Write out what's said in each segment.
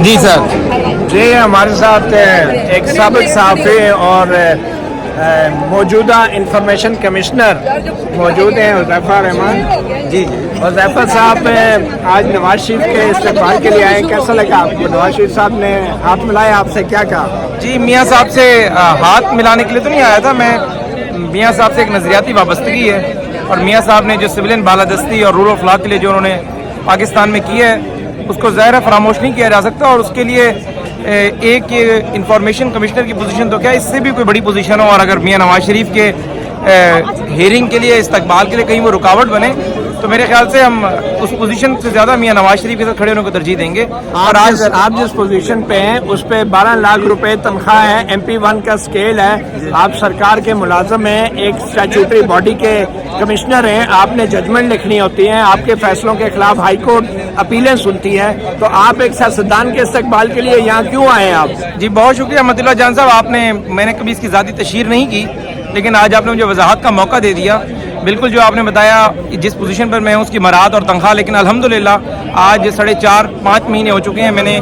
جی سر. جی ہمارے ساتھ ایک سابق صحافی اور موجودہ انفارمیشن کمشنر موجود ہیں حذیفہ رحمان. جی حذیفہ صاحب آج نواز شریف کے استقبال کے لیے آئے. کیسا لگا آپ کو؟ نواز شریف صاحب نے ہاتھ ملایا، آپ سے کیا کہا؟ جی میاں صاحب سے ہاتھ ملانے کے لیے تو نہیں آیا تھا میں. میاں صاحب سے ایک نظریاتی وابستگی ہے اور میاں صاحب نے جو سویلین بالادستی اور رول آف لا کے لیے جو انہوں نے پاکستان میں کی ہے اس کو ظاہر فراموش نہیں کیا جا سکتا. اور اس کے لیے ایک انفارمیشن کمشنر کی پوزیشن تو کیا اس سے بھی کوئی بڑی پوزیشن ہو، اور اگر میاں نواز شریف کے ہیئرنگ کے لیے استقبال کے لیے کہیں وہ رکاوٹ بنے تو میرے خیال سے ہم اس پوزیشن سے زیادہ میاں نواز شریف کے ساتھ کھڑے ہونے کو ترجیح دیں گے. اور آج آپ جس پوزیشن پہ ہیں اس پہ 12 لاکھ روپے تنخواہ ہے، MP1 کا اسکیل ہے، آپ سرکار کے ملازم ہیں، ایک اسٹیچوٹری باڈی کے کمشنر ہیں، آپ نے ججمنٹ لکھنی ہوتی ہیں، آپ کے فیصلوں کے خلاف ہائی کورٹ اپیلیں سنتی ہے، تو آپ ایک سیاستدان کے استقبال کے لیے یہاں کیوں آئے ہیں آپ؟ جی بہت شکریہ مطیع اللہ جان صاحب. میں نے کبھی اس کی ذاتی تشہیر نہیں کی، لیکن آج آپ نے مجھے وضاحت کا موقع دے دیا. بالکل جو آپ نے بتایا جس پوزیشن پر میں ہوں اس کی مراعات اور تنخواہ، لیکن الحمدللہ آج 4.5-5 مہینے ہو چکے ہیں میں نے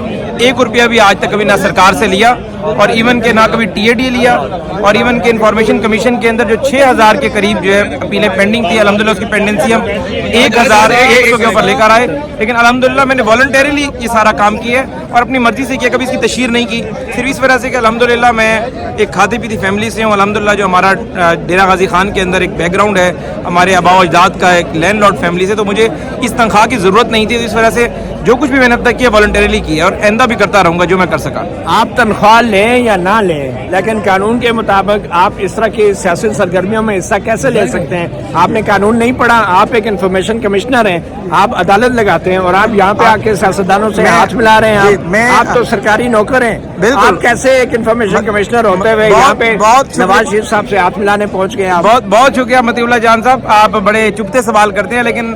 1 روپیہ بھی آج تک کبھی نہ سرکار سے لیا، اور ایون کہ نہ کبھی TAD لیا، اور ایون کہ انفارمیشن کمیشن کے اندر جو 6000 کے قریب جو ہے اپیلیں پینڈنگ تھی، الحمدللہ اس کی پینڈنسی ہم 1100 کے اوپر لے کر آئے. لیکن الحمدللہ میں نے والنٹیرلی یہ سارا کام کیا ہے اور اپنی مرضی سے کیا، کبھی اس کی تشہیر نہیں کی، صرف اس وجہ سے کہ الحمدللہ میں ایک کھاتی پیتی فیملی سے ہوں. الحمدللہ جو ہمارا ڈیرہ غازی خان کے اندر ایک بیک گراؤنڈ ہے ہمارے آباء و اجداد کا، ایک لینڈ لارڈ فیملی سے، تو مجھے اس تنخواہ کی ضرورت نہیں تھی. اس وجہ سے جو کچھ بھی میں نے اب تک کیا والنٹیرلی کیا اور آئندہ بھی کرتا رہوں گا جو میں کر سکا. آپ تنخواہ لیں یا نہ لیں، لیکن قانون کے مطابق آپ اس طرح کی سیاسی سرگرمیوں میں حصہ کیسے لے سکتے ہیں؟ آپ نے قانون نہیں پڑھا، آپ ایک انفارمیشن کمشنر ہیں، آپ عدالت لگاتے ہیں اور آپ یہاں پہ آ کے سیاستدانوں سے ہاتھ ملا رہے ہیں. آپ تو سرکاری نوکر ہیں، آپ کیسے ایک انفارمیشن کمشنر ہوتے ہوئے یہاں پہ نواز شریف صاحب سے ہاتھ ملانے پہنچ گئے؟ بہت شکریہ مطیع اللہ جان صاحب. آپ بڑے چپتے سوال کرتے ہیں، لیکن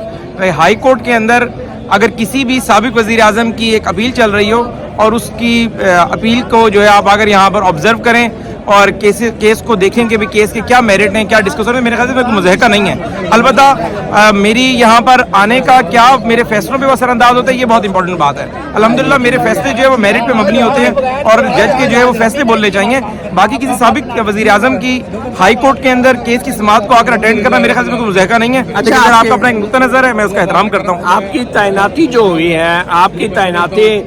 ہائی کورٹ کے اندر اگر کسی بھی سابق وزیر اعظم کی ایک اپیل چل رہی ہو اور اس کی اپیل کو جو ہے آپ اگر یہاں پر آبزرو کریں اور کیس کو دیکھیں کہ بھی کیس کے کیا میرٹ ہیں، کیا ڈسکشن ہے، میرے خیال سے کوئی مضحکہ نہیں ہے. البتہ میری یہاں پر آنے کا کیا میرے فیصلوں پہ وہ اثر انداز ہوتا ہے، یہ بہت امپورٹنٹ بات ہے. الحمدللہ میرے فیصلے جو ہے وہ میرٹ پہ مبنی ہوتے ہیں اور جج کے جو ہے وہ فیصلے بولنے چاہیے. باقی کسی سابق وزیر اعظم کی ہائی کورٹ کے اندر کیس کی سماعت کو آ کر اٹینڈ کرنا میرے خیال سے کوئی مضحکہ نہیں ہے. لیکن آپ کا اپنا ایک نقطہ نظر ہے، میں اس کا احترام کرتا ہوں. آپ کی تعیناتی جو ہوئی ہے، آپ کی تعیناتی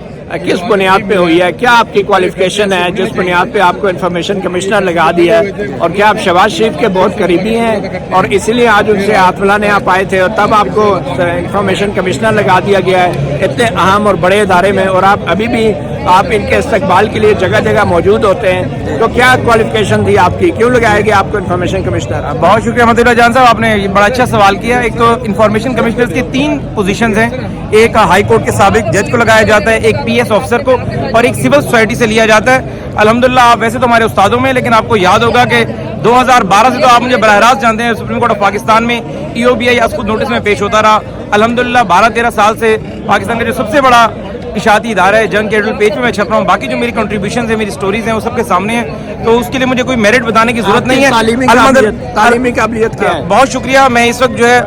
کس بنیاد پہ ہوئی ہے؟ کیا آپ کی کوالیفیکیشن ہے جس بنیاد پہ آپ کو انفارمیشن کمشنر لگا دیا ہے؟ اور کیا آپ شہباز شریف کے بہت قریبی ہیں اور اسی لیے آج ان سے ہاتھ ملانے آپ آئے تھے اور تب آپ کو انفارمیشن کمشنر لگا دیا گیا ہے اتنے اہم اور بڑے ادارے میں، اور آپ ابھی بھی آپ ان کے استقبال کے لیے جگہ جگہ موجود ہوتے ہیں؟ تو کیا کوالیفیکیشن تھی آپ کی، کیوں لگایا گیا آپ کو انفارمیشن کمشنر؟ بہت شکریہ مطیع اللہ جان صاحب، آپ نے بڑا اچھا سوال کیا. ایک تو انفارمیشن کمشنر کی 3 پوزیشنز ہیں. ایک ہائی کورٹ کے سابق جج کو لگایا جاتا ہے، ایک PS آفیسر کو، اور ایک سول سوسائٹی سے لیا جاتا ہے. الحمدللہ آپ ویسے تو ہمارے استادوں میں، لیکن آپ کو یاد ہوگا کہ 2012 سے تو آپ مجھے براہ راست جانتے ہیں، سپریم کورٹ آف پاکستان میں EOBI از خود نوٹس میں پیش ہوتا رہا. الحمدللہ 12-13 سال سے پاکستان کا جو سب سے بڑا اشاعتی ادارہ ہے جنگ کے ایڈیٹر پیج پہ میں چھپ رہا ہوں. باقی جو میری کنٹریبیوشنز ہیں، میری سٹوریز ہیں، وہ سب کے سامنے ہیں، تو اس کے لیے مجھے کوئی میرٹ بتانے کی ضرورت نہیں ہے. تعلیمی قابلیت کیا ہے؟ بہت شکریہ. میں اس وقت جو ہے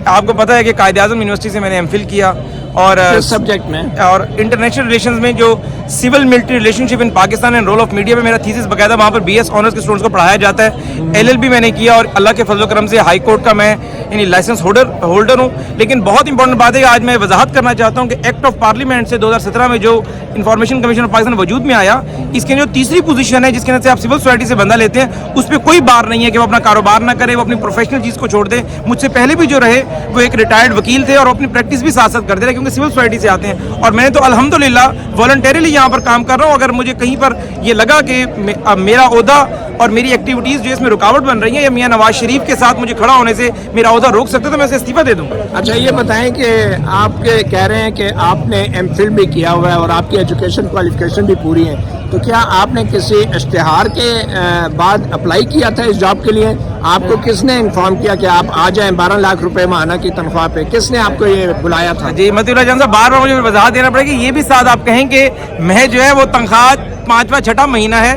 آپ کو پتہ ہے کہ قائد اعظم یونیورسٹی سے میں نے MPhil کیا، اور سبجیکٹ میں اور انٹرنیشنل ریلیشنز میں جو civil military relationship in Pakistan and role of media میں میرا تھیسس باقاعدہ وہاں پر BS آنرز کے اسٹوڈنٹس کو پڑھایا جاتا ہے. LLB میں نے کیا، اور اللہ کے فضل و کرم سے ہائی کورٹ کا میں یعنی لائسنس ہولڈر ہوں. لیکن بہت امپورٹنٹ بات ہے کہ آج میں وضاحت کرنا چاہتا ہوں کہ ایکٹ آف پارلیمنٹ سے 2017 میں جو انفارمیشن کمیشن آف پاکستان وجود میں آیا، اس کے جو تیسری پوزیشن ہے جس کے اندر سے آپ سول سوسائٹی سے بندہ لیتے ہیں، اس پہ کوئی بار نہیں ہے کہ وہ اپنا کاروبار نہ کرے، وہ اپنی پروفیشنل چیز کو چھوڑ دیں. مجھ سے پہلے بھی جو رہے وہ ایک ریٹائرڈ وکیل تھے اور اپنی پریکٹس بھی ساتھ ساتھ کرتے رہے کیونکہ سول سوسائٹی سے آتے ہیں. اور میں تو الحمدللہ والنٹیرلی یہاں پر کام کر رہا ہوں. اگر مجھے کہیں پر یہ لگا کہ میرا عہدہ اور میری ایکٹیویٹیز جو اس میں رکاوٹ بن رہی ہیں یا میاں نواز شریف کے ساتھ مجھے کھڑا ہونے سے میرا عہدہ روک سکتے تو میں اسے استعفیٰ دے دوں گا. اچھا یہ بتائیں کہ آپ کہہ رہے ہیں کہ آپ نے MPhil بھی کیا ہوا ہے اور آپ کی ایجوکیشن کوالیفیکیشن بھی پوری ہے، تو کیا آپ نے کسی اشتہار کے بعد اپلائی کیا تھا اس جاب کے لیے؟ آپ کو کس نے انفارم کیا کہ آپ آ جائیں 12 لاکھ روپے ماہانہ کی تنخواہ پہ؟ کس نے آپ کو یہ بلایا تھا؟ جی مطیع اللہ جان صاحب، بار مجھے وضاحت دینا پڑے گی. یہ بھی ساتھ آپ کہیں کہ میں جو ہے وہ تنخواہ 5واں 6واں مہینہ ہے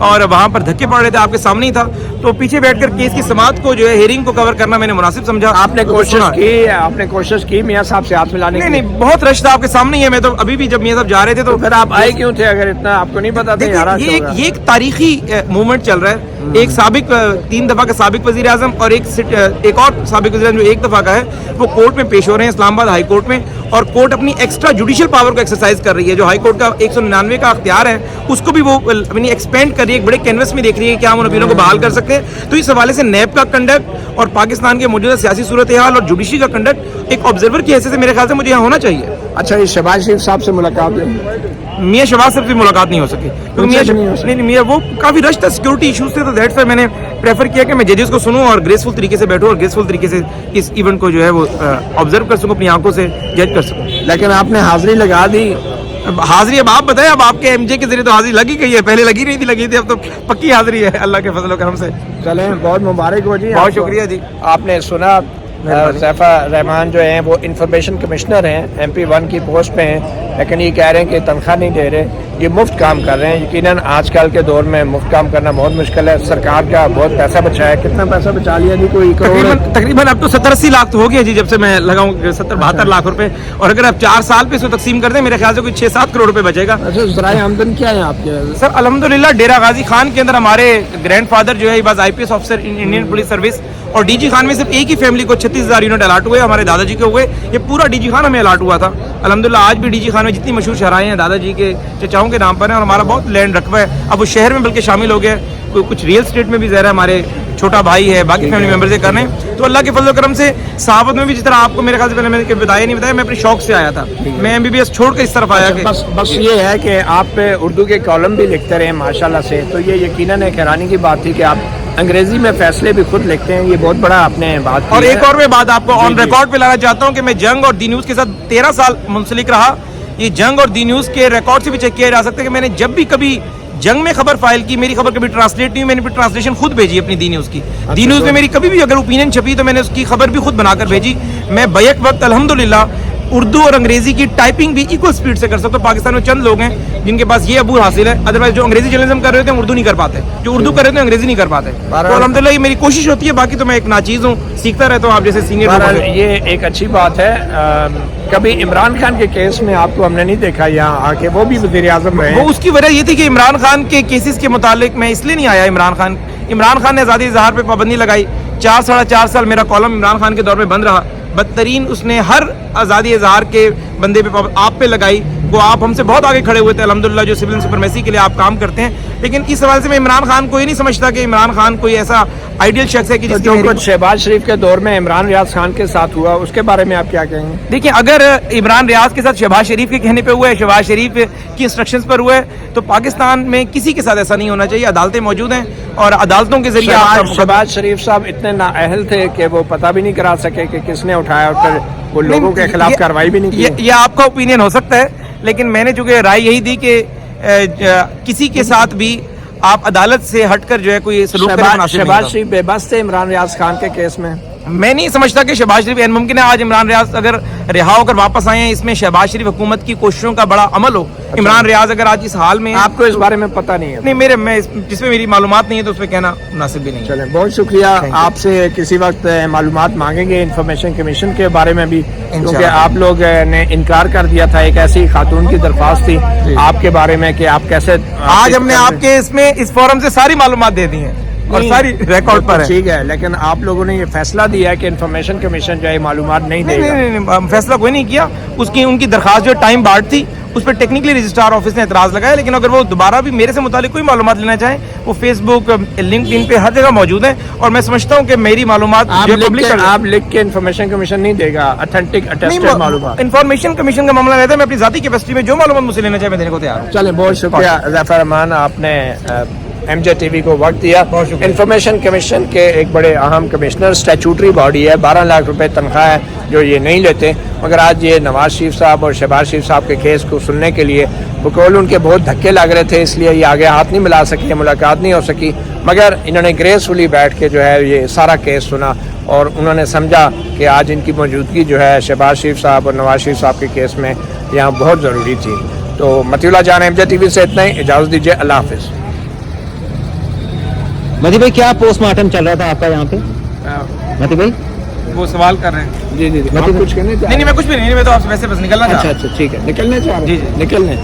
اور وہاں پر دھکے پڑ رہے تھے, آپ کے سامنے ہی تھا, تو پیچھے بیٹھ کر کیس کی سماعت کو جو ہے ہیئرنگ کو کور کرنا میں نے مناسب سمجھا. آپ نے کوشش کی میاں صاحب سے ہاتھ ملانے کی؟ نہیں, بہت رش تھا, آپ کے سامنے ہی ہے. میں تو ابھی بھی جب میاں صاحب جا رہے تھے تو پھر آپ آئے کیوں تھے اگر اتنا آپ کو نہیں پتا تھا؟ یہ ایک تاریخی موومنٹ چل رہا ہے. ایک سابق 3 دفعہ کا سابق وزیر اعظم اور ایک اور سابق وزیر اعظم جو 1 دفعہ کا ہے, وہ کورٹ میں پیش ہو رہے ہیں اسلام آباد ہائی کورٹ میں, اور کورٹ اپنی ایکسٹرا جوڈیشل پاور کو ایکسرسائز کر رہی ہے. جو ہائی کورٹ کا 199 کا اختیار ہے اس کو بھی وہ ایکسپینڈ کر رہی ہے, ایک بڑے کینوس میں دیکھ رہی ہے کہ ہم ان اپیلوں کو بحال کر سکتے ہیں. تو اس حوالے سے نیب کا کنڈکٹ اور پاکستان کے موجودہ سیاسی صورتحال اور جوڈیشری کا کنڈکٹ ایک آبزرور کی حیثیت سے میرے خیال سے مجھے یہاں ہونا چاہیے. اچھا, یہ شہباز شریف صاحب سے ملاقات ہوئی؟ میاں شہباز صاحب سے ملاقات نہیں ہو سکی کیونکہ میاں وہ کافی رش تھا, سیکورٹی ایشوز تھے, تو دیٹس وائی میں نے پریفر کیا کہ میں ججز کو سنوں اور گریسفل طریقے سے بیٹھوں اور گریسفل طریقے سے اس ایونٹ کو جو ہے وہ آبزرو کر سکوں, اپنی آنکھوں سے جج کر سکوں. لیکن آپ نے حاضری لگا دی. حاضری اب آپ بتائیں, اب آپ کے ایم جے کے ذریعے تو حاضری لگی گئی ہے, پہلے لگی نہیں تھی, لگی تھی, اب تو پکی حاضری ہے اللہ کے فضل و کرم سے. چلیں, بہت مبارک ہو جی. بہت شکریہ جی. آپ نے سنا ظفر رحمان جو ہیں وہ انفارمیشن کمشنر ہیں, MP 1 کی پوسٹ پہ ہیں, لیکن یہ کہہ رہے ہیں کہ تنخواہ نہیں دے رہے, یہ مفت کام کر رہے ہیں. یقیناً آج کل کے دور میں مفت کام کرنا بہت مشکل ہے. سرکار کا بہت پیسہ بچایا, کتنا پیسہ بچا لیا جی؟ کوئی تقریباً اب تو 70-80 لاکھ تو ہو گیا جی جب سے میں لگاؤں, 70-72 لاکھ روپے, اور اگر آپ 4 سال پہ اس کو تقسیم کر دیں میرے خیال سے کوئی 6-7 کروڑ روپے بچے گا. اچھا, ذرائع آمدن کیا ہے آپ کے؟ سر الحمدللہ ڈیرہ غازی خان کے اندر ہمارے گرینڈ فادر جو ہے باز IPS officer Indian police service, اور ڈی جی خان میں صرف ایک ہی فیملی کو 36,000 یونٹ الاٹ ہوئے, ہمارے دادا جی کے ہوئے. یہ پورا ڈی جی خان ہمیں الاٹ ہوا تھا الحمدللہ. آج بھی ڈی جی خان میں جتنی مشہور شہرائیں ہیں دادا جی کے چچاؤں کے نام پر ہیں, اور ہمارا بہت لینڈ رقبہ ہے. اب وہ شہر میں بلکہ شامل ہو گیا, کچھ ریئل اسٹیٹ میں بھی ظاہر ہے, ہمارے چھوٹا بھائی ہے, باقی فیملی ممبرز کر رہے ہیں. تو اللہ کے فضل و کرم سے صحافت میں بھی جس طرح آپ کو میرے خیال سے پہلے میں نے بتایا نہیں بتایا, میں اپنے شوق سے آیا تھا, میں MBBS چھوڑ کر اس طرف آیا. بس یہ ہے کہ آپ اردو کے کالم بھی لکھتے رہے ماشاءاللہ سے, تو یہ یقیناً ایک حیرانی کی بات تھی کہ آپ انگریزی میں فیصلے بھی خود لکھتے ہیں. یہ بہت بڑا آپ نے بات کی. اور ایک اور میں بات آپ کو آن ریکارڈ پہ لانا چاہتا ہوں کہ میں جنگ اور دی نیوز کے ساتھ 13 سال منسلک رہا. یہ جنگ اور دی نیوز کے ریکارڈ سے بھی چیک کیا جا سکتا ہے کہ میں نے جب بھی کبھی جنگ میں خبر فائل کی, میری خبر کبھی ٹرانسلیٹ نہیں ہوئی, میں نے ٹرانسلیشن خود بھیجی اپنی دی نیوز کی. دی نیوز میں میری کبھی بھی اگر اوپینین چھپی تو میں نے اس کی خبر بھی خود بنا کر بھیجی. میں بیک وقت الحمدللہ اردو اور انگریزی کی ٹائپنگ بھی ایکول سپیڈ سے کر سکتا ہوں. پاکستان میں چند لوگ ہیں جن کے پاس یہ عبور حاصل ہے, ادروائز جو انگریزی جرنلزم کر رہے تھے اردو نہیں کر پاتے, جو اردو کر رہے تھے انگریزی نہیں کر پاتے. تو الحمدللہ یہ میری کوشش ہوتی ہے, باقی تو میں ایک ناچیز ہوں, سیکھتا رہتا ہوں. آپ جیسے سینئر, یہ ایک اچھی بات ہے. کبھی عمران خان کے کیس میں آپ کو ہم نے نہیں دیکھا یہاں آ کے, وہ بھی وزیر اعظم رہے. وہ اس کی وجہ یہ تھی کہ عمران خان کے کیسز کے متعلق میں اس لیے نہیں آیا. عمران خان نے آزادی اظہار پہ پابندی لگائی. 4-4.5 سال میرا کالم عمران خان کے دور میں بند رہا. بدترین اس نے ہر آزادی اظہار کے بندے پہ آپ پہ لگائی. وہ آپ ہم سے بہت آگے کھڑے ہوئے تھے الحمدللہ, جو سول سپرمیسی کے لیے آپ کام کرتے ہیں. لیکن اس حوالے سے میں عمران خان کو یہ نہیں سمجھتا کہ عمران خان کوئی ایسا آئیڈیل شخص ہے کہ جو کچھ شہباز شریف کے دور میں عمران ریاض خان کے ساتھ ہوا, اس کے بارے میں آپ کیا کہیں گے؟ دیکھیں, اگر عمران ریاض کے ساتھ شہباز شریف کے کہنے پہ ہوا ہے, شہباز شریف کی انسٹرکشنز پر ہوا ہے, تو پاکستان میں کسی کے ساتھ ایسا نہیں ہونا چاہیے. عدالتیں موجود ہیں اور عدالتوں کے ذریعے شہباز شریف صاحب اتنے نااہل تھے کہ وہ پتہ بھی نہیں کرا سکے کہ کس نے اٹھایا, اور پھر وہ لوگوں کے خلاف کارروائی بھی نہیں کی. یہ آپ کا اوپینین ہو سکتا ہے, لیکن میں نے چونکہ رائے یہی دی کہ کسی کے ساتھ بھی آپ عدالت سے ہٹ کر جو ہے کوئی سلوک کرنا. شہباز شریف بے بس تھے عمران ریاض خان کے کیس میں. میں نہیں سمجھتا کہ شہباز شریف ممکن ہے آج عمران ریاض اگر رہا ہو کر واپس آئے ہیں, اس میں شہباز شریف حکومت کی کوششوں کا بڑا عمل ہو. عمران ریاض اگر آج اس حال میں, آپ کو اس بارے میں پتہ نہیں ہے؟ نہیں, میں جس میں میری معلومات نہیں ہے تو اس پہ کہنا مناسب بھی نہیں. چلیں, بہت شکریہ. آپ سے کسی وقت معلومات مانگیں گے انفارمیشن کمیشن کے بارے میں بھی, کیونکہ آپ لوگ نے انکار کر دیا تھا. ایک ایسی خاتون کی درخواست تھی آپ کے بارے میں کہ آپ کیسے, آج ہم نے آپ کے اس فورم سے ساری معلومات دے دی ہیں اور ساری ریکارڈ پر ہے. ٹھیک ہے, لیکن آپ لوگوں نے یہ فیصلہ دیا کہ انفارمیشن کمیشن جو ہے معلومات نہیں دے گا. نہیں, فیصلہ کوئی نہیں کیا. ان کی درخواست جو ٹائم بارڈ تھی اس پہ ٹیکنیکلی رجسٹرار آفس نے اعتراض لگایا, لیکن اگر وہ دوبارہ بھی میرے سے متعلق کوئی معلومات لینا چاہیں, وہ فیس بک, لنکڈ ان پہ ہر جگہ موجود ہیں, اور میں سمجھتا ہوں کہ میری معلومات آپ لکھ کے انفارمیشن کمیشن نہیں دے گا اتھینٹک اٹیسٹڈ معلومات. انفارمیشن کمیشن کا معاملہ رہتا ہے, میں اپنی ذاتی کیپیسٹی میں جو معلومات مجھ سے لینا چاہے میں دینے کو تیار ہوں. چلیں, بہت شکریہ ظفر رحمان, آپ نے MJ TV کو وقت دیا. انفارمیشن کمیشن کے ایک بڑے اہم کمشنر, اسٹیچوٹری باڈی ہے, 12 لاکھ روپے تنخواہ ہے جو یہ نہیں لیتے, مگر آج یہ نواز شریف صاحب اور شہباز شریف صاحب کے کیس کو سننے کے لیے بقول ان کے بہت دھکے لگ رہے تھے, اس لیے یہ آگے ہاتھ نہیں ملا سکے, ملاقات نہیں ہو سکی, مگر انہوں نے گریسفلی بیٹھ کے جو ہے یہ سارا کیس سنا, اور انہوں نے سمجھا کہ آج ان کی موجودگی جو ہے شہباز شریف صاحب اور نواز شریف صاحب کے کیس میں یہاں بہت ضروری تھی. تو مطیع اللہ جان MJ TV سے اتنا ہی, اجازت دیجیے, اللہ حافظ. مدی بھائی کیا پوسٹ مارٹم چل رہا تھا آپ کا یہاں پہ؟ مدی بھائی وہ سوال کر رہے ہیں. جی جی آپ کچھ کہنے نہیں میں کچھ بھی نہیں, میں تو آپ سے ویسے بس نکلنا چاہ رہا ہوں. اچھا ٹھیک ہے, نکلنے چاہ رہے ہیں, جی نکلنے